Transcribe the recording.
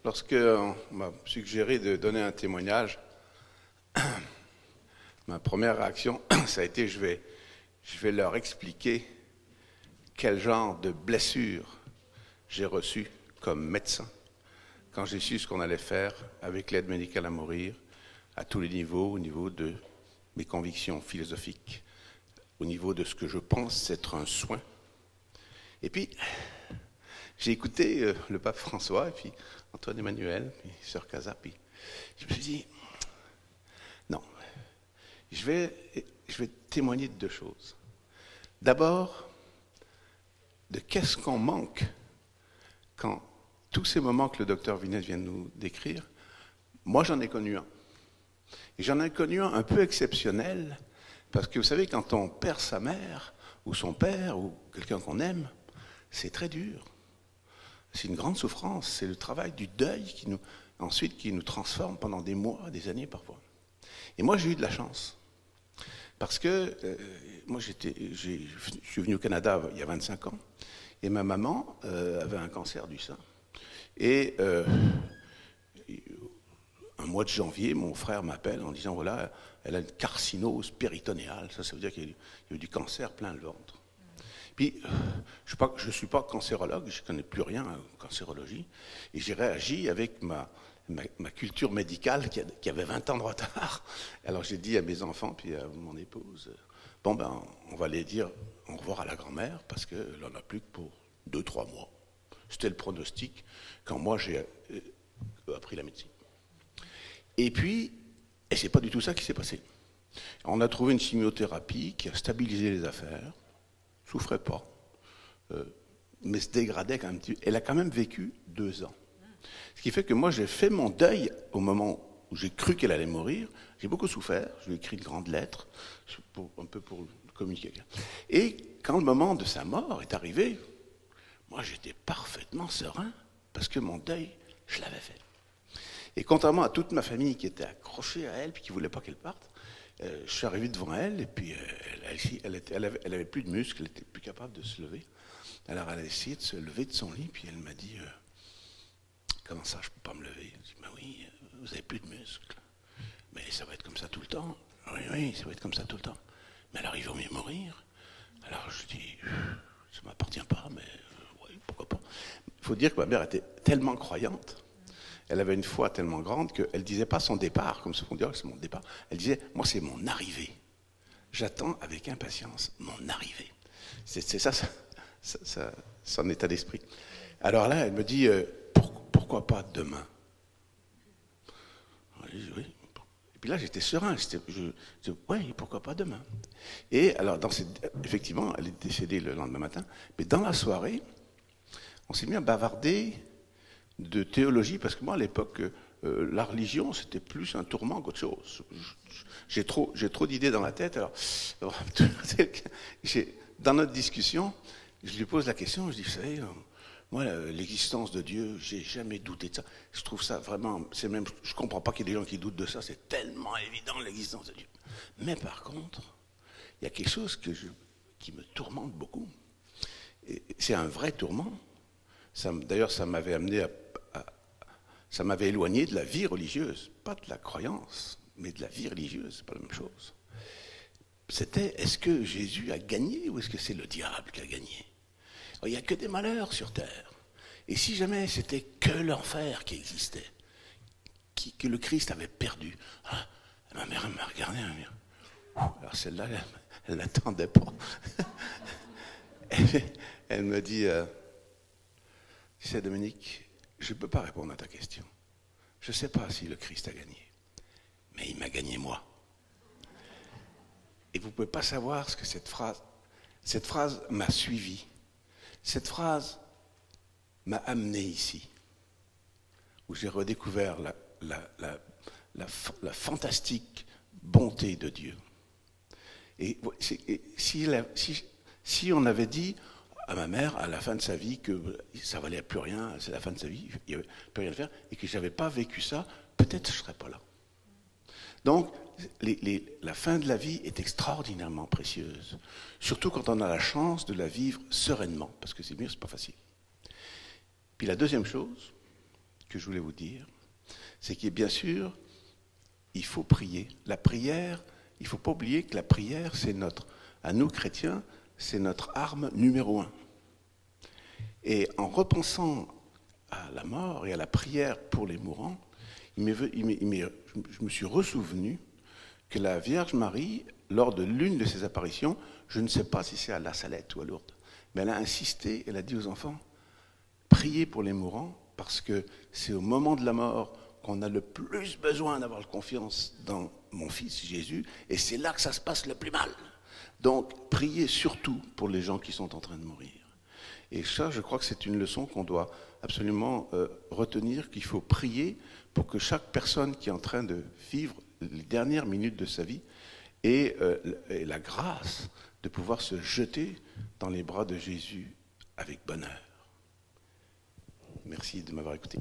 Lorsque on m'a suggéré de donner un témoignage, ma première réaction, ça a été je vais leur expliquer quel genre de blessure j'ai reçu comme médecin quand j'ai su ce qu'on allait faire avec l'aide médicale à mourir à tous les niveaux, au niveau de mes convictions philosophiques, au niveau de ce que je pense être un soin. Et puis, j'ai écouté le pape François, et puis Antoine Emmanuel, puis Sœur Casa, puis je me suis dit, non, je vais témoigner de deux choses. D'abord, de qu'est-ce qu'on manque quand tous ces moments que le docteur Vinesse vient de nous décrire, moi j'en ai connu un. Et j'en ai connu un peu exceptionnel, parce que vous savez, quand on perd sa mère, ou son père, ou quelqu'un qu'on aime, c'est très dur. C'est une grande souffrance, c'est le travail du deuil qui nous transforme pendant des mois, des années parfois. Et moi j'ai eu de la chance, parce que moi je suis venu au Canada il y a 25 ans, et ma maman avait un cancer du sein. Et un mois de janvier, mon frère m'appelle en disant, voilà, elle a une carcinose péritonéale, ça veut dire qu'il y a eu du cancer plein le ventre. Puis, je ne suis pas cancérologue, je ne connais plus rien en cancérologie, et j'ai réagi avec ma culture médicale qui avait 20 ans de retard. Alors j'ai dit à mes enfants, puis à mon épouse, bon ben, on va aller dire au revoir à la grand-mère, parce qu'elle n'en a plus que pour 2-3 mois. C'était le pronostic quand moi j'ai appris la médecine. Et puis, c'est pas du tout ça qui s'est passé. On a trouvé une chimiothérapie qui a stabilisé les affaires, souffrait pas, mais se dégradait quand même. Elle a quand même vécu 2 ans. Ce qui fait que moi, j'ai fait mon deuil au moment où j'ai cru qu'elle allait mourir. J'ai beaucoup souffert, je lui ai écrit de grandes lettres, un peu pour communiquer. Et quand le moment de sa mort est arrivé, moi, j'étais parfaitement serein, parce que mon deuil, je l'avais fait. Et contrairement à toute ma famille qui était accrochée à elle, puis qui ne voulait pas qu'elle parte, je suis arrivé devant elle, et puis elle avait plus de muscles, elle n'était plus capable de se lever. Alors elle a essayé de se lever de son lit, puis elle m'a dit, comment ça, je ne peux pas me lever? Je dis, ben oui, vous n'avez plus de muscles. Mais ça va être comme ça tout le temps. Oui, ça va être comme ça tout le temps. Mais alors il vaut mieux mourir. Alors je dis, ça ne m'appartient pas, mais oui, pourquoi pas. Il faut dire que ma mère était tellement croyante, elle avait une foi tellement grande qu'elle ne disait pas son départ, comme ce qu'on dit, c'est mon départ. Elle disait, moi c'est mon arrivée. J'attends avec impatience mon arrivée. C'est ça, son état d'esprit. Alors là, elle me dit, pourquoi pas demain? Oui. Et puis là, j'étais serein. Je dis, oui, pourquoi pas demain? Et alors, effectivement, elle est décédée le lendemain matin, mais dans la soirée, on s'est mis à bavarder de théologie, parce que moi, à l'époque, la religion, c'était plus un tourment qu'autre chose. J'ai trop d'idées dans la tête. Alors, dans notre discussion, je lui pose la question, je dis, vous savez, moi, l'existence de Dieu, j'ai jamais douté de ça. Je trouve ça vraiment, je comprends pas qu'il y ait des gens qui doutent de ça, c'est tellement évident l'existence de Dieu. Mais par contre, il y a quelque chose qui me tourmente beaucoup. Et c'est un vrai tourment. D'ailleurs, ça m'avait amené ça m'avait éloigné de la vie religieuse, pas de la croyance, mais de la vie religieuse, c'est pas la même chose. C'était, est-ce que Jésus a gagné ou est-ce que c'est le diable qui a gagné? Il n'y a que des malheurs sur terre. Et si jamais c'était que l'enfer qui existait, que le Christ avait perdu, ma mère m'a regardé, elle m'a dit, alors celle-là, elle n'attendait pas. Elle me dit, tu sais Dominique, je ne peux pas répondre à ta question. Je ne sais pas si le Christ a gagné, mais il m'a gagné moi. Et vous ne pouvez pas savoir ce que cette phrase m'a suivi. Cette phrase m'a amené ici, où j'ai redécouvert la fantastique bonté de Dieu. Et si on avait dit à ma mère, à la fin de sa vie, que ça ne valait plus rien, c'est la fin de sa vie, il n'y avait plus rien à faire, et que je n'avais pas vécu ça, peut-être je ne serais pas là. Donc, la fin de la vie est extraordinairement précieuse, surtout quand on a la chance de la vivre sereinement, parce que c'est mieux, c'est pas facile. Puis la deuxième chose que je voulais vous dire, c'est que bien sûr, il faut prier. La prière, il ne faut pas oublier que la prière, c'est à nous chrétiens, c'est notre arme numéro 1. Et en repensant à la mort et à la prière pour les mourants, je me suis ressouvenu que la Vierge Marie, lors de l'une de ses apparitions, je ne sais pas si c'est à La Salette ou à Lourdes, mais elle a insisté, elle a dit aux enfants, priez pour les mourants, parce que c'est au moment de la mort qu'on a le plus besoin d'avoir confiance dans mon fils Jésus, et c'est là que ça se passe le plus mal. Donc, priez surtout pour les gens qui sont en train de mourir. Et ça, je crois que c'est une leçon qu'on doit absolument retenir, qu'il faut prier pour que chaque personne qui est en train de vivre les dernières minutes de sa vie ait la grâce de pouvoir se jeter dans les bras de Jésus avec bonheur. Merci de m'avoir écouté.